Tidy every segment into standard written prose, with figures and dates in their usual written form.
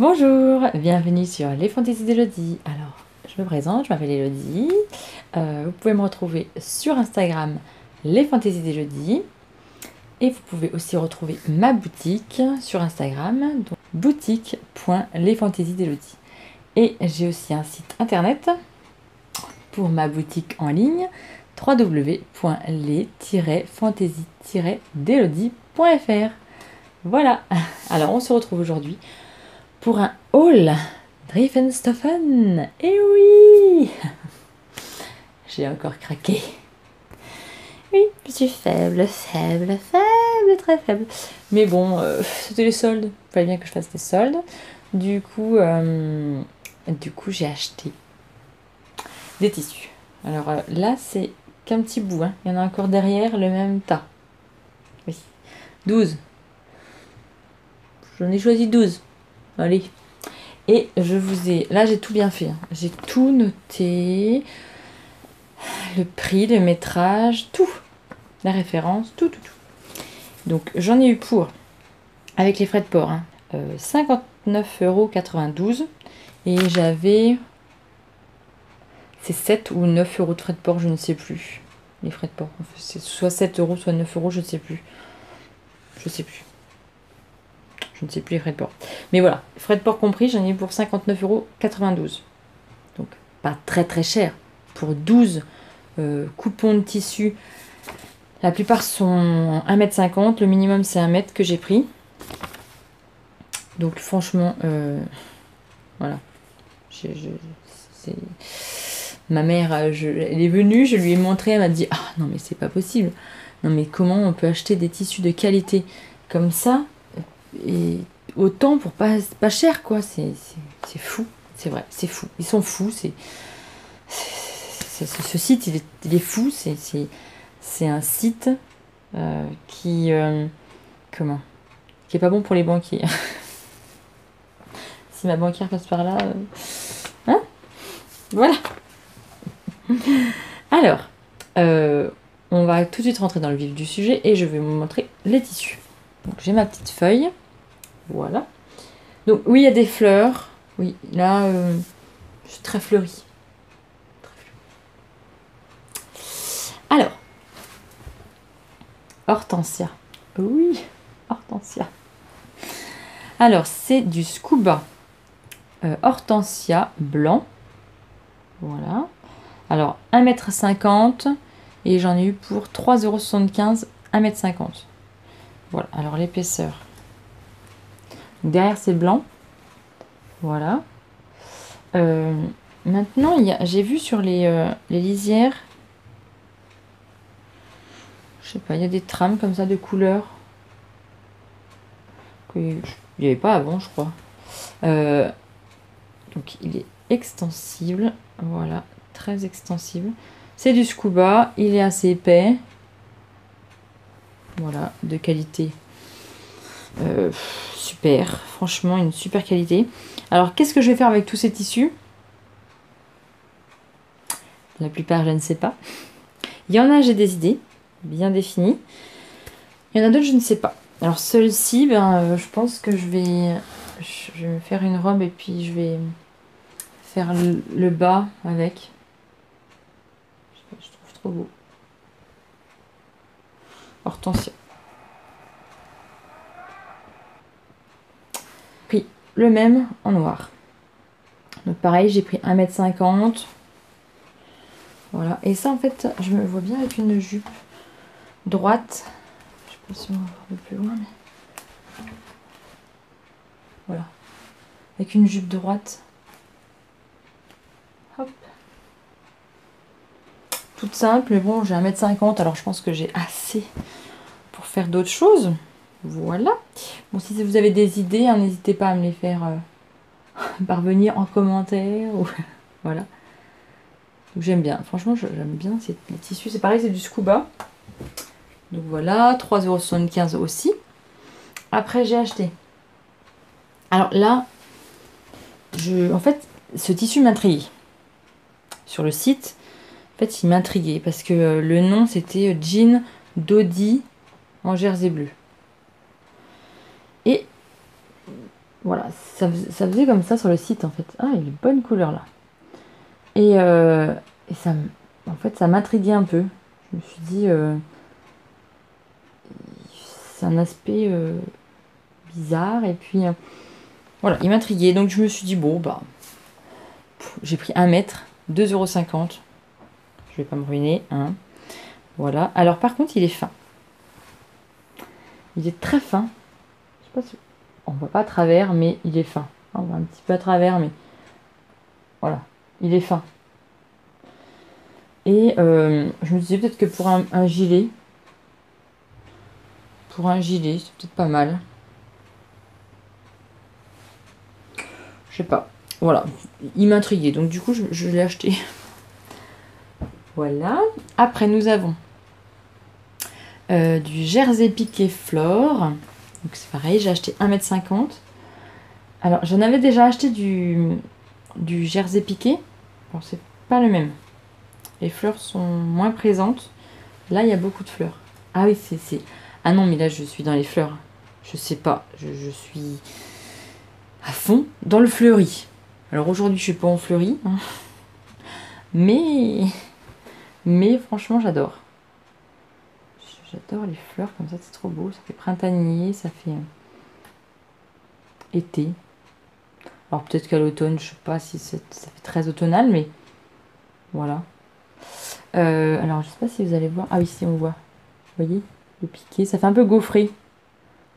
Bonjour, bienvenue sur Les Fantaisies d'Elodie. Alors, je me présente, je m'appelle Elodie. Vous pouvez me retrouver sur Instagram, Les Fantaisies d'Elodie. Et vous pouvez aussi retrouver ma boutique sur Instagram, donc boutique.lesfantaisies d'Elodie. Et j'ai aussi un site internet pour ma boutique en ligne, www.les-fantaisies-d'elodie.fr. Voilà, alors on se retrouve aujourd'hui pour un haul Drivenstoffen. Et oui, j'ai encore craqué. Oui, je suis faible, très faible. Mais bon, c'était les soldes. Il fallait bien que je fasse des soldes. Du coup, j'ai acheté des tissus. Alors là, c'est qu'un petit bout. Hein. Il y en a encore derrière le même tas. Oui, 12. J'en ai choisi 12. Allez. Et je vous ai... Là, j'ai tout bien fait. Hein. J'ai tout noté. Le prix, le métrage, tout. La référence, tout. Donc, j'en ai eu pour, avec les frais de port, hein, 59,92 €. Et j'avais... C'est 7 ou 9 € de frais de port, je ne sais plus. Les frais de port. C'est soit 7 €, soit 9 €, je ne sais plus. Je ne sais plus les frais de port. Mais voilà, frais de port compris, j'en ai eu pour 59,92 €. Donc, pas très cher. Pour 12 coupons de tissu, la plupart sont 1,50 m. Le minimum, c'est 1 m que j'ai pris. Donc, franchement, voilà. Ma mère, elle est venue, je lui ai montré, elle m'a dit « Ah non, mais c'est pas possible. Non, mais comment on peut acheter des tissus de qualité comme ça et autant pour pas cher, quoi. C'est fou, c'est vrai, c'est fou. Ils sont fous, ce site, il est fou. C'est un site qui est pas bon pour les banquiers. Si ma banquière passe par là, hein, voilà. Alors, on va tout de suite rentrer dans le vif du sujet et je vais vous montrer les tissus. Donc j'ai ma petite feuille, voilà. Donc oui, il y a des fleurs. Oui, là, c'est très fleuri. Alors, hortensia. Oui, hortensia. Alors, c'est du scuba hortensia blanc. Voilà. Alors, 1,50 m et j'en ai eu pour 3,75 €, 1,50 m. Voilà, alors l'épaisseur. Derrière, c'est blanc. Voilà. Maintenant, j'ai vu sur les lisières, je sais pas, il y a des trames comme ça de couleurs qu'il n'y avait pas avant, je crois. Donc, il est extensible. Voilà, très extensible. C'est du scuba, il est assez épais. Voilà, de qualité super. Franchement, une super qualité. Alors, qu'est-ce que je vais faire avec tous ces tissus? La plupart, je ne sais pas. Il y en a, j'ai des idées bien définies. Il y en a d'autres, je ne sais pas. Alors, celle-ci, je pense que je vais me faire une robe et puis je vais faire le bas avec. Je trouve trop beau. Hortensia. Pris le même en noir. Donc pareil, j'ai pris 1,50 m. Voilà. Et ça, en fait, je me vois bien avec une jupe droite. Je sais pas si on va voir un peu plus loin, mais... Voilà. Avec une jupe droite. Hop. Toute simple, mais bon, j'ai 1,50 m, alors je pense que j'ai assez pour faire d'autres choses. Voilà. Bon, si vous avez des idées, hein, n'hésitez pas à me les faire parvenir en commentaire. Ou... voilà. Donc j'aime bien. Franchement, j'aime bien les tissus. C'est pareil, c'est du scuba. Donc voilà, 3,75 € aussi. Après, j'ai acheté. Alors là, en fait, ce tissu m'intriguait. Sur le site, en fait, il m'intriguait parce que le nom, c'était Jean Dodi en jersey bleu. Et Voilà, ça faisait comme ça sur le site en fait. Ah, il est bonne couleur là. Et ça, en fait, ça m'intriguait un peu. Je me suis dit, c'est un aspect bizarre. Et puis, voilà, il m'intriguait. Donc, je me suis dit, bon, bah, j'ai pris 1 mètre, 2,50 €. Je vais pas me ruiner, hein. Voilà. Alors, par contre, il est fin. Il est très fin. Je sais pas si on voit pas à travers, mais il est fin. On voit un petit peu à travers, mais voilà, il est fin. Et je me disais peut-être que pour un gilet, c'est peut-être pas mal. Je sais pas. Voilà, il m'intriguait, donc du coup, je l'ai acheté. Voilà. Après, nous avons du jersey piqué flore. Donc c'est pareil, j'ai acheté 1,50 m. Alors, j'en avais déjà acheté du jersey piqué. Bon, c'est pas le même. Les fleurs sont moins présentes. Là, il y a beaucoup de fleurs. Ah oui, c'est... Ah non, mais là, je suis dans les fleurs. Je sais pas. Je suis à fond dans le fleuri. Alors aujourd'hui, je suis pas en fleuri. Hein. Mais franchement, j'adore. J'adore les fleurs comme ça, c'est trop beau. Ça fait printanier, ça fait été. Alors peut-être qu'à l'automne, je sais pas si ça fait très automnal, mais voilà. Alors je sais pas si vous allez voir. Ah oui, si on voit. Vous voyez le piqué, ça fait un peu gaufré.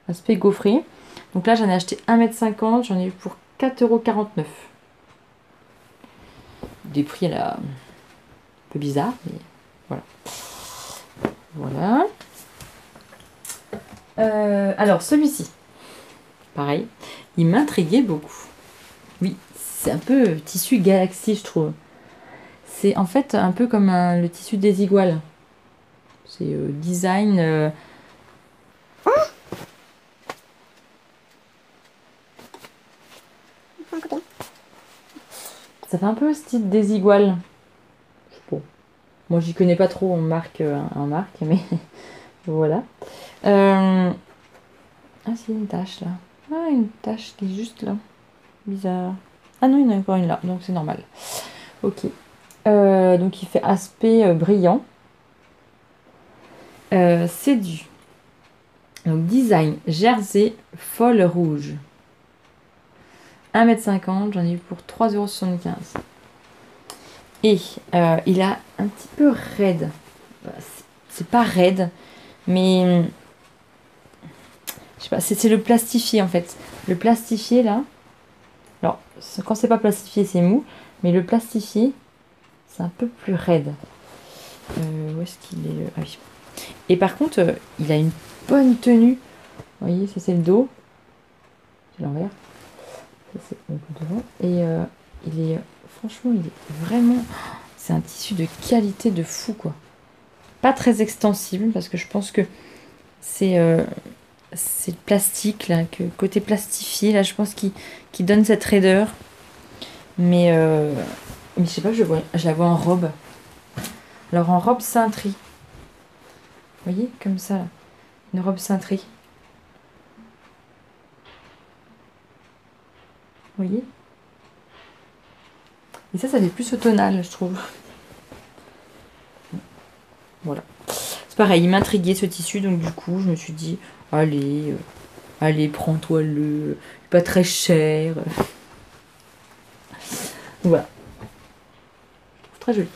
Aspect gaufré. Donc là, j'en ai acheté 1,50 m, j'en ai eu pour 4,49 €. Des prix là, un peu bizarres, mais voilà. Voilà. Alors celui-ci, pareil, il m'intriguait beaucoup. Oui, c'est un peu tissu Galaxy, je trouve. C'est en fait un peu comme le tissu des iguales. C'est design. Ça fait un peu style des iguales. Bon. Moi, j'y connais pas trop en marque, mais voilà. Ah, c'est une tache là. Ah, une tache qui est juste là. Bizarre. Ah non, il y en a encore une là, donc c'est normal. Ok. Donc il fait aspect brillant. C'est du donc, design jersey folle rouge. 1,50 m, j'en ai eu pour 3,75 €. Et il a un petit peu raide. C'est pas raide, mais je sais pas, c'est le plastifié en fait. Le plastifié là. Alors, quand c'est pas plastifié, c'est mou, mais le plastifié, c'est un peu plus raide. Où est-ce qu'il est, Ah oui. Et par contre, il a une bonne tenue. Vous voyez, ça c'est le dos. C'est l'envers. Ça c'est le devant. Et il est, franchement, il est vraiment. C'est un tissu de qualité de fou quoi. Pas très extensible parce que je pense que c'est le plastique là, côté plastifié là, je pense qu'il donne cette raideur. Mais je sais pas, je la vois en robe. Alors en robe cintrée. Vous voyez, comme ça là. Une robe cintrée. Vous voyez? Et ça fait plus automnal, je trouve. Voilà. C'est pareil, il m'intriguait ce tissu, donc du coup, je me suis dit, allez, prends-toi-le. Pas très cher. Voilà. Très joli.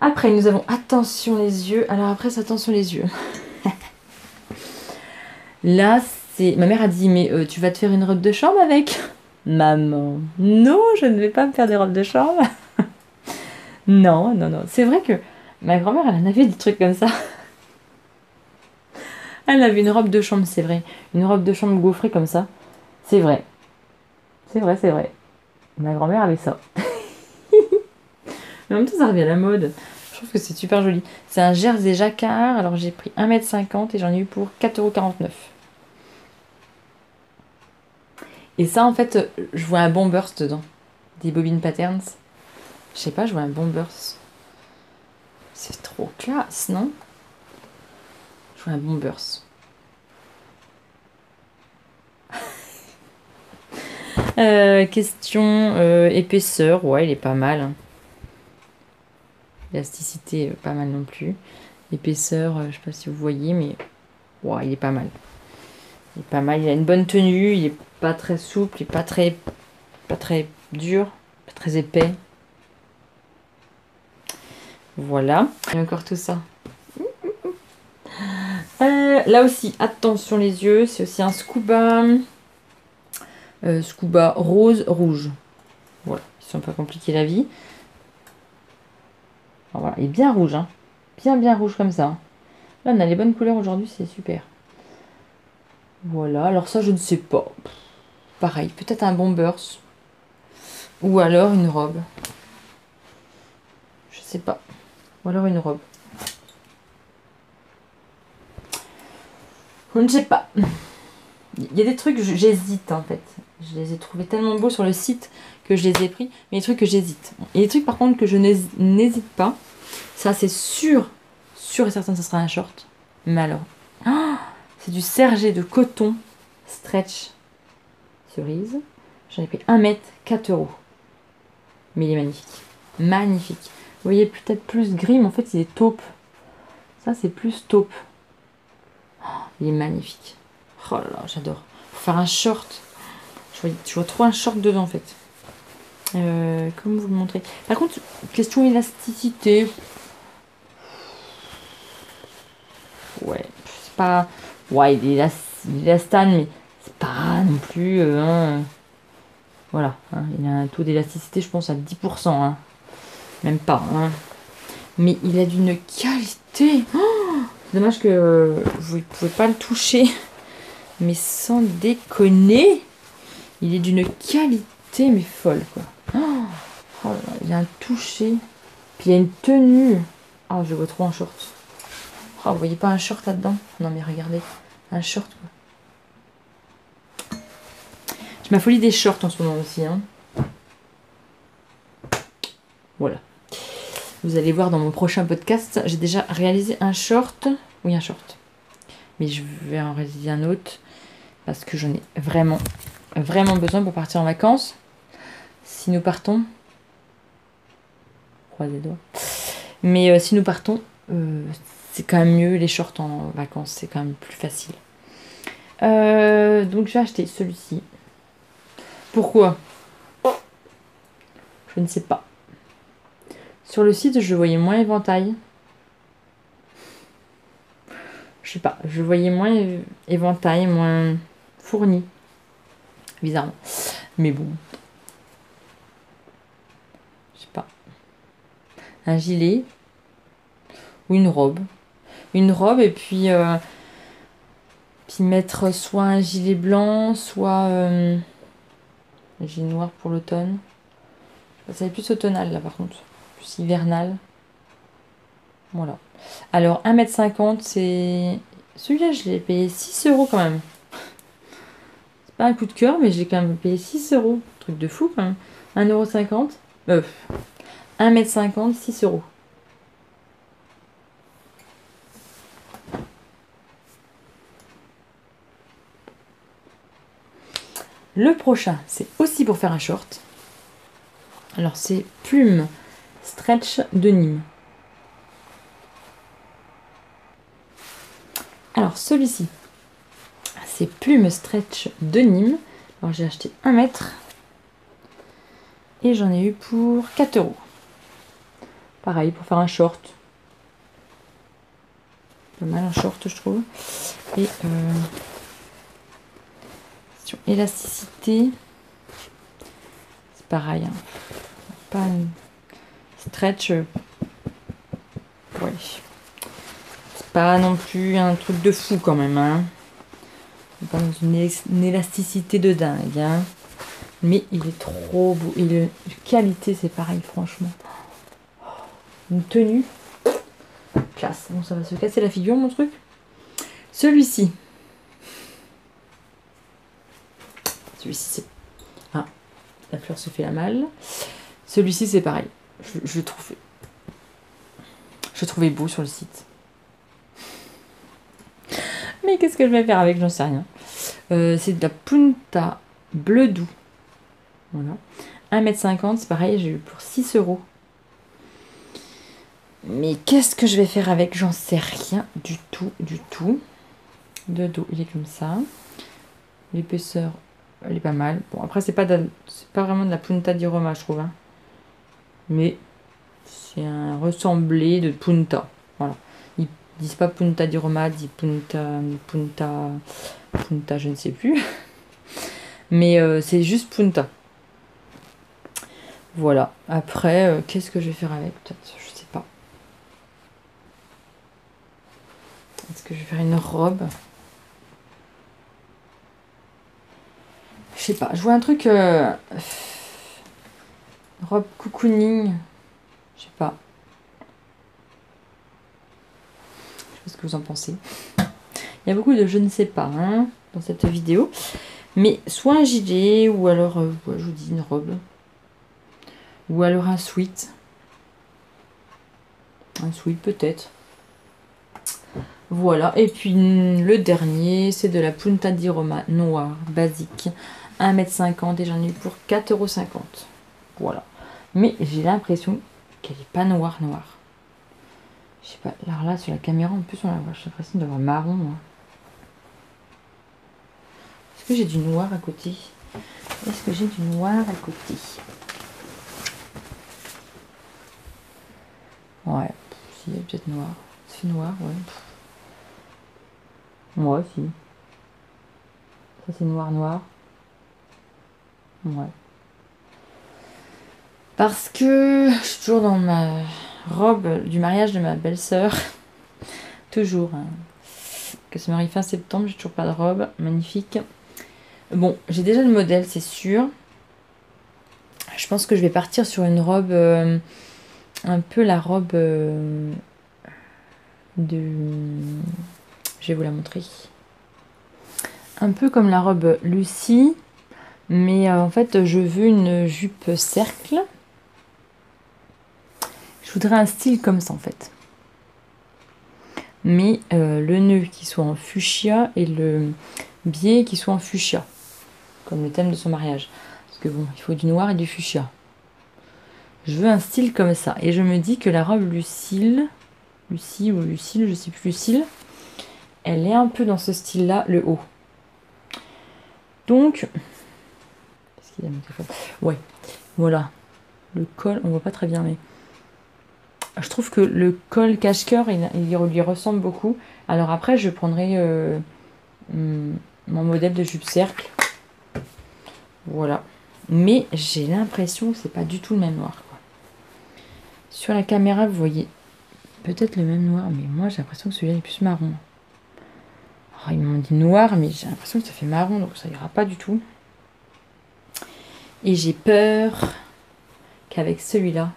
Après, nous avons attention les yeux. Alors après, c'est attention les yeux. Là, c'est... Ma mère a dit, mais tu vas te faire une robe de chambre avec? Maman, non, je ne vais pas me faire des robes de chambre. Non, non, non. C'est vrai que ma grand-mère, elle en avait des trucs comme ça. Elle avait une robe de chambre, c'est vrai. Une robe de chambre gaufrée comme ça. C'est vrai. C'est vrai, c'est vrai. Ma grand-mère avait ça. Mais en même temps, ça revient à la mode. Je trouve que c'est super joli. C'est un jersey jacquard. Alors, j'ai pris 1,50 m et j'en ai eu pour 4,49 €. Et ça, en fait, je vois un bombers dedans. Des bobines patterns. Je sais pas, je vois un bombers. C'est trop classe, non? Je vois un bombers. Question épaisseur. Ouais, il est pas mal. Hein. Élasticité, pas mal non plus. Épaisseur, je sais pas si vous voyez, mais ouais, il est pas mal. Il est pas mal. Il a une bonne tenue. Il est pas très souple. Il est pas très dur. Pas très épais. Voilà. Et encore tout ça. Là aussi, attention les yeux. C'est aussi un scuba. Scuba rose, rouge. Voilà. Ils sont pas compliqués la vie. Alors, voilà. Il est bien rouge. Hein. Bien rouge comme ça. Là, on a les bonnes couleurs aujourd'hui. C'est super. Voilà. Alors ça, je ne sais pas. Pareil. Peut-être un bombers. Ou alors une robe. Je sais pas. Ou alors une robe. Je ne sais pas. Il y a des trucs, j'hésite en fait. Je les ai trouvés tellement beaux sur le site que je les ai pris. Mais il y a des trucs que j'hésite. Et les trucs par contre que je n'hésite pas. Ça c'est sûr et certain que ce sera un short. Mais alors. Oh, c'est du sergé de coton stretch cerise. J'en ai pris 1 mètre, 4 euros. Mais il est magnifique. Magnifique. Vous voyez peut-être plus gris, mais en fait il est taupe. Ça c'est plus taupe. Oh, il est magnifique. Oh là là, j'adore. Faut faire un short. Je vois trop un short dedans en fait. Comment vous le montrer? Par contre, question élasticité. Ouais, c'est pas. Ouais, il est élastane, mais c'est pas non plus. Voilà, hein, il a un taux d'élasticité, je pense, à 10%. Hein. Même pas. Hein. Mais il a d'une qualité. Oh, c'est dommage que vous ne pouvez pas le toucher. Mais sans déconner, il est d'une qualité, mais folle, quoi. Oh là là, il a un toucher. Puis il a une tenue. Ah, je vois trop un short. Oh, vous voyez pas un short là-dedans? Non, mais regardez. Un short, quoi. Je m'affolie des shorts en ce moment aussi. Hein. Voilà. Vous allez voir dans mon prochain podcast, j'ai déjà réalisé un short. Oui, un short. Mais je vais en réaliser un autre. Parce que j'en ai vraiment besoin pour partir en vacances. Si nous partons. Croisez les doigts. Mais si nous partons, c'est quand même mieux les shorts en vacances. C'est quand même plus facile. Donc je vais acheter celui-ci. Pourquoi? Je ne sais pas. Sur le site, je voyais moins éventail. Je sais pas. Je voyais moins éventail, moins fourni. Bizarrement. Mais bon. Je sais pas. Un gilet. Ou une robe. Une robe et puis... puis mettre soit un gilet blanc, soit... un gilet noir pour l'automne. Ça va être plus automnal là par contre. Plus hivernal. Voilà. Alors 1,50 m, c'est... Celui-là, je l'ai payé 6 euros quand même. C'est pas un coup de cœur, mais j'ai quand même payé 6 euros. Truc de fou quand même. 1,50 €. 1,50 m, 6 euros. Le prochain, c'est aussi pour faire un short. Alors, c'est Plume Stretch de Nîmes. Alors, celui-ci, c'est Plume Stretch de Nîmes. Alors, j'ai acheté 1 mètre. Et j'en ai eu pour 4 euros. Pareil, pour faire un short. Pas mal un short, je trouve. Et sur élasticité, c'est pareil. Hein. Pas une stretch. Ouais. C'est pas non plus un truc de fou quand même. Hein. Pas dans une élasticité de dingue. Hein. Mais il est trop beau. Et la qualité, c'est pareil, franchement. Une tenue. Classe. Bon, ça va se casser la figure, mon truc. Celui-ci. Celui-ci, c'est... Ah, la fleur se fait la malle. Celui-ci, c'est pareil. Je trouvais beau sur le site. Mais qu'est-ce que je vais faire avec? J'en sais rien. C'est de la punta bleu doux. Voilà. 1,50 m, c'est pareil, j'ai eu pour 6 €. Mais qu'est-ce que je vais faire avec? J'en sais rien du tout, du tout. Le dos, il est comme ça. L'épaisseur, elle est pas mal. Bon, après, c'est pas vraiment de la punta di Roma, je trouve. Hein. Mais c'est un ressemblé de punta. Voilà. Ils disent pas punta di Roma, ils disent punta, je ne sais plus. Mais c'est juste punta. Voilà. Après, qu'est-ce que je vais faire avec? Peut-être, je sais pas. Est-ce que je vais faire une robe? Je sais pas. Je vois un truc... robe cocooning. Je sais pas. Je sais pas ce que vous en pensez. Il y a beaucoup de je ne sais pas hein, dans cette vidéo. Mais soit un gilet, ou alors, je vous dis une robe. Ou alors un sweat. Un sweat peut-être. Voilà. Et puis le dernier, c'est de la punta di Roma noire, basique. 1,50 m et j'en ai eu pour 4,50 €. Voilà. Mais j'ai l'impression qu'elle n'est pas noire. Je sais pas. Alors là, sur la caméra, en plus, on la voit. J'ai l'impression d'avoir marron. Hein. Est-ce que j'ai du noir à côté? Est-ce que j'ai du noir à côté? Ouais. Si, il y a peut-être noir. C'est noir, ouais. Ouais, si. Ça, c'est noir. Ouais. Parce que je suis toujours dans ma robe du mariage de ma belle-sœur. Toujours. Hein. Que se marie fin septembre, j'ai toujours pas de robe. Magnifique. Bon, j'ai déjà le modèle, c'est sûr. Je pense que je vais partir sur une robe... un peu la robe de... Je vais vous la montrer. Un peu comme la robe Lucie. Mais en fait, je veux une jupe cercle. Je voudrais un style comme ça, en fait. Mais le nœud qui soit en fuchsia et le biais qui soit en fuchsia. Comme le thème de son mariage. Parce que bon, il faut du noir et du fuchsia. Je veux un style comme ça. Et je me dis que la robe Lucie ou Lucille, je sais plus, Lucille, elle est un peu dans ce style-là, le haut. Donc... Qu'est-ce qu'il a mis? Ouais, voilà. Le col, on voit pas très bien, mais... Je trouve que le col cache-cœur, il lui ressemble beaucoup. Alors après, je prendrai mon modèle de jupe cercle. Voilà. Mais j'ai l'impression que c'est pas du tout le même noir. Quoi. Sur la caméra, vous voyez peut-être le même noir, mais moi j'ai l'impression que celui-là est plus marron. Alors, ils m'ont dit noir, mais j'ai l'impression que ça fait marron, donc ça ira pas du tout. Et j'ai peur qu'avec celui-là,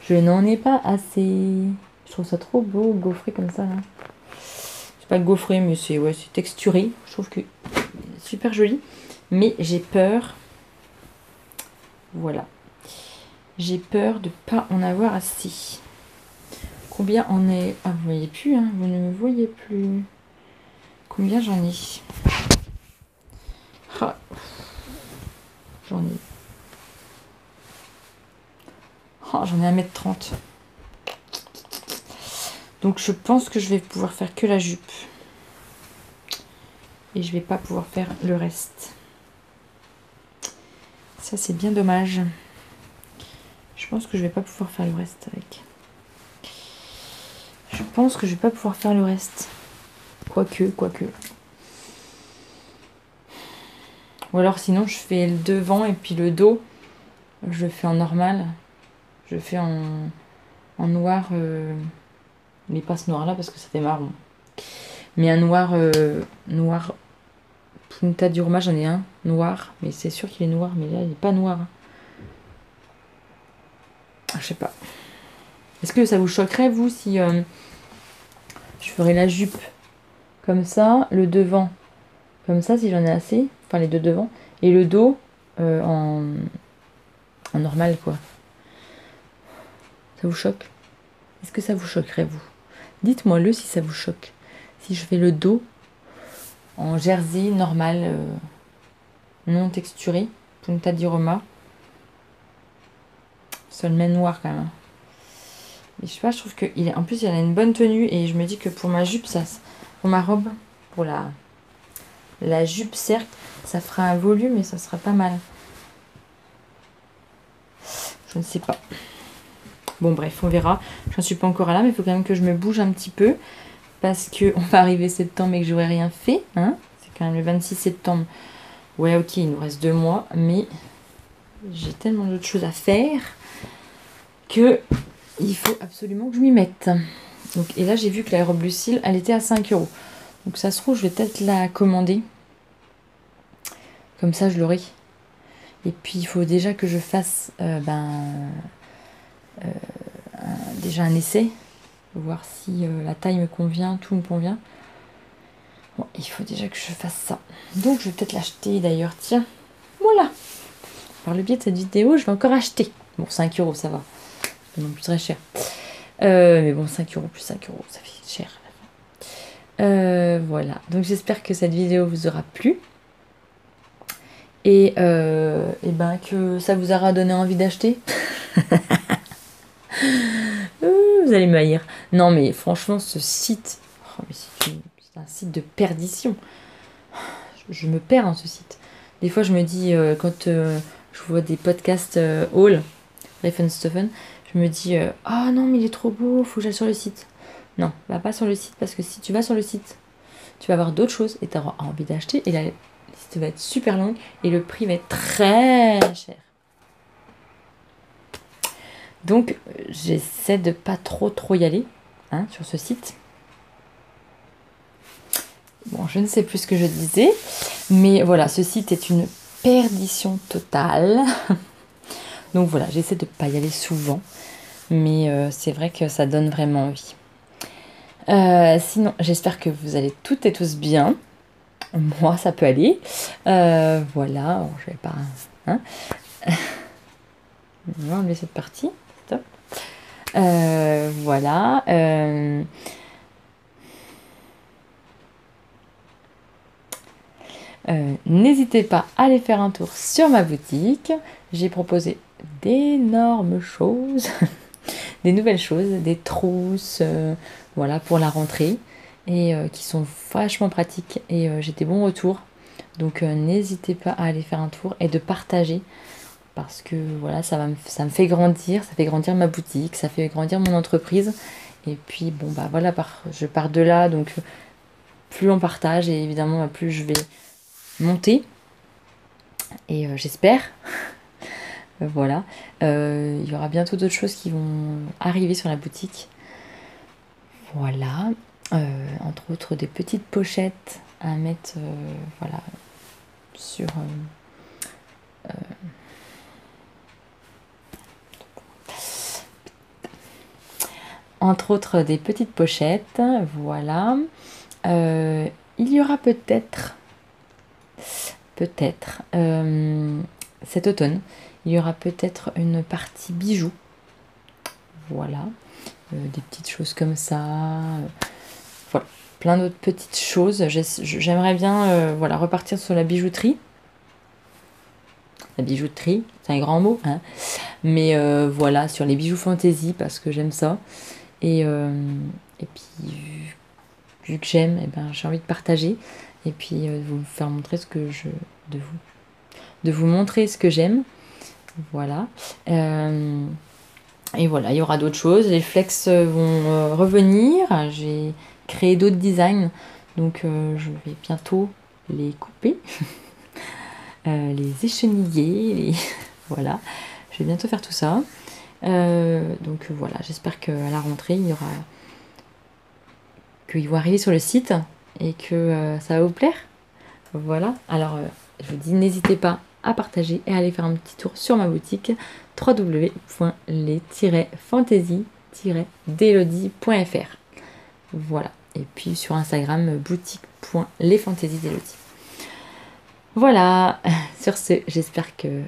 je n'en ai pas assez. Je trouve ça trop beau, gaufré comme ça. Là. C'est pas gaufré, mais c'est texturé. Je trouve que c'est super joli. Mais j'ai peur. Voilà. J'ai peur de pas en avoir assez. Combien on est... Ah, vous voyez plus, hein. Vous ne me voyez plus. Combien j'en ai? Ah. J'en ai... Oh, j'en ai 1,30 m. Donc je pense que je vais pouvoir faire que la jupe. Et je vais pas pouvoir faire le reste. Ça c'est bien dommage. Je pense que je vais pas pouvoir faire le reste avec. Je pense que je vais pas pouvoir faire le reste. Quoique. Ou alors sinon je fais le devant et puis le dos. Je le fais en normal. Je fais en noir. Mais pas ce noir là parce que ça fait marron. Mais un noir punta di Roma, j'en ai un noir, mais c'est sûr qu'il est noir, mais là il n'est pas noir. Ah, je sais pas. Est-ce que ça vous choquerait vous si je ferais la jupe comme ça, le devant comme ça si j'en ai assez, enfin les deux devant, et le dos en normal quoi. Ça vous choque? Est-ce que ça vous choquerait vous? Dites-moi le si ça vous choque. Si je fais le dos en jersey normal, non texturé, Punta di Roma. Seulement noir quand même. Mais je sais pas, je trouve qu'il est. En plus, il a une bonne tenue et je me dis que pour ma jupe, pour ma robe, pour la jupe cercle, ça fera un volume et ça sera pas mal. Je ne sais pas. Bon bref, on verra. Je n'en suis pas encore là, mais il faut quand même que je me bouge un petit peu. Parce qu'on va arriver septembre et que j'aurai rien fait. Hein, c'est quand même le 26 septembre. Ouais, ok, il nous reste 2 mois. Mais j'ai tellement d'autres choses à faire que il faut absolument que je m'y mette. Donc, et là, j'ai vu que la robe Lucille, elle était à 5 €. Donc ça se trouve, je vais peut-être la commander. Comme ça, je l'aurai. Et puis, il faut déjà que je fasse déjà un essai. Voir si la taille me convient, tout me convient. Bon, il faut déjà que je fasse ça. Donc, je vais peut-être l'acheter d'ailleurs. Tiens, voilà. Par le biais de cette vidéo, je vais encore acheter. Bon, 5 €, ça va. C'est pas non plus très cher. Mais bon, 5 € plus 5 €, ça fait cher. Voilà. Donc, j'espère que cette vidéo vous aura plu. Et ben que ça vous aura donné envie d'acheter. Vous allez me haïr. Non, mais franchement, ce site, mais c'est un site de perdition. Je me perds dans ce site. Des fois, je me dis, quand je vois des podcasts haul, Stephen, je me dis, ah non, mais il est trop beau, faut que j'aille sur le site. Non, va pas sur le site, parce que si tu vas sur le site, tu vas voir d'autres choses et tu auras envie d'acheter. Et la liste va être super longue et le prix va être très cher. Donc, j'essaie de pas trop y aller sur ce site. Bon, je ne sais plus ce que je disais, mais voilà, ce site est une perdition totale. Donc voilà, j'essaie de pas y aller souvent, mais c'est vrai que ça donne vraiment envie. Sinon, j'espère que vous allez toutes et tous bien. Moi, ça peut aller. Voilà, bon, je vais pas... on va enlever cette partie. Stop. Voilà. N'hésitez pas à aller faire un tour sur ma boutique. J'ai proposé d'énormes choses, des nouvelles choses, des trousses, voilà, pour la rentrée, et qui sont vachement pratiques, et j'ai des bons retours. Donc n'hésitez pas à aller faire un tour et de partager, parce que voilà, ça me fait grandir, ça fait grandir ma boutique, ça fait grandir mon entreprise. Et puis bon bah voilà, je pars de là, donc plus on partage, et évidemment plus je vais monter, et j'espère. Voilà, il y aura bientôt d'autres choses qui vont arriver sur la boutique. Voilà, entre autres des petites pochettes à mettre, voilà, sur entre autres des petites pochettes. Voilà, il y aura peut-être cet automne, il y aura peut-être une partie bijoux. Voilà, des petites choses comme ça. Voilà, plein d'autres petites choses. J'aimerais bien voilà, repartir sur la bijouterie. La bijouterie, c'est un grand mot, hein. Mais voilà, sur les bijoux fantaisie, parce que j'aime ça. Et puis, vu que j'aime, j'ai envie de partager. Et puis, de vous faire montrer de vous montrer ce que j'aime. Voilà. Et voilà, il y aura d'autres choses. Les flex vont revenir. J'ai créé d'autres designs. Donc, je vais bientôt les couper. Les écheniller. Voilà. Je vais bientôt faire tout ça. Donc, voilà. J'espère qu'à la rentrée, qu'ils vont arriver sur le site et que ça va vous plaire. Voilà. Alors, je vous dis, n'hésitez pas à partager et à aller faire un petit tour sur ma boutique www.les-fantasy-delody.fr. Voilà. Et puis sur Instagram, boutique.lesfantaisies-delody. Voilà. Sur ce, j'espère que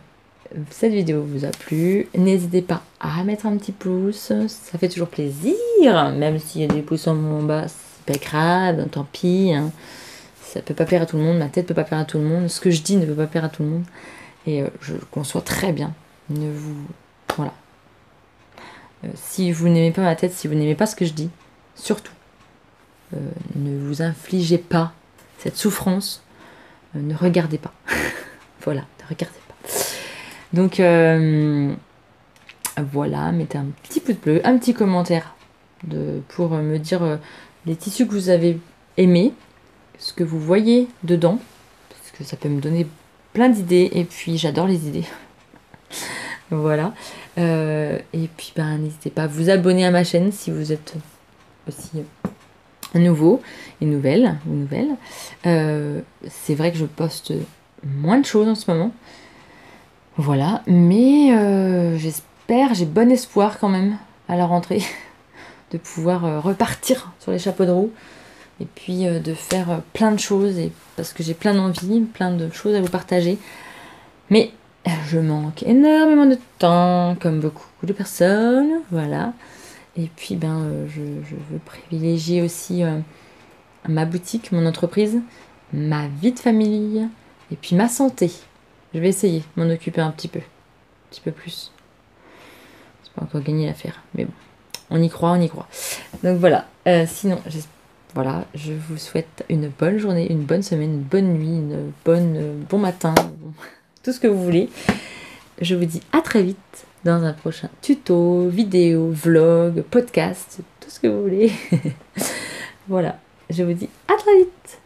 cette vidéo vous a plu. N'hésitez pas à mettre un petit pouce, ça fait toujours plaisir. Même s'il y a des pouces en bas, c'est pas grave, tant pis, hein. Ça peut pas plaire à tout le monde, ma tête peut pas plaire à tout le monde, ce que je dis ne peut pas plaire à tout le monde. Et je le conçois très bien. Voilà. Si vous n'aimez pas ma tête, si vous n'aimez pas ce que je dis, surtout, ne vous infligez pas cette souffrance. Ne regardez pas. Voilà, ne regardez pas. Donc, voilà, mettez un petit pouce bleu, un petit commentaire pour me dire les tissus que vous avez aimés, ce que vous voyez dedans, parce que ça peut me donner plein d'idées, et puis j'adore les idées. Voilà. Et puis, n'hésitez pas à vous abonner à ma chaîne si vous êtes aussi nouveau et nouvelle. C'est vrai que je poste moins de choses en ce moment. Voilà. Mais j'ai bon espoir quand même à la rentrée de pouvoir repartir sur les chapeaux de roue et puis de faire plein de choses parce que j'ai plein d'envies, plein de choses à vous partager. Mais je manque énormément de temps, comme beaucoup de personnes, voilà. Et puis, je veux privilégier aussi ma boutique, mon entreprise, ma vie de famille, et puis ma santé. Je vais essayer de m'en occuper un petit peu plus. C'est pas encore gagné l'affaire, mais bon, on y croit. Donc voilà, sinon, voilà, je vous souhaite une bonne journée, une bonne semaine, une bonne nuit, bon matin, tout ce que vous voulez. Je vous dis à très vite dans un prochain tuto, vidéo, vlog, podcast, tout ce que vous voulez. Voilà, je vous dis à très vite.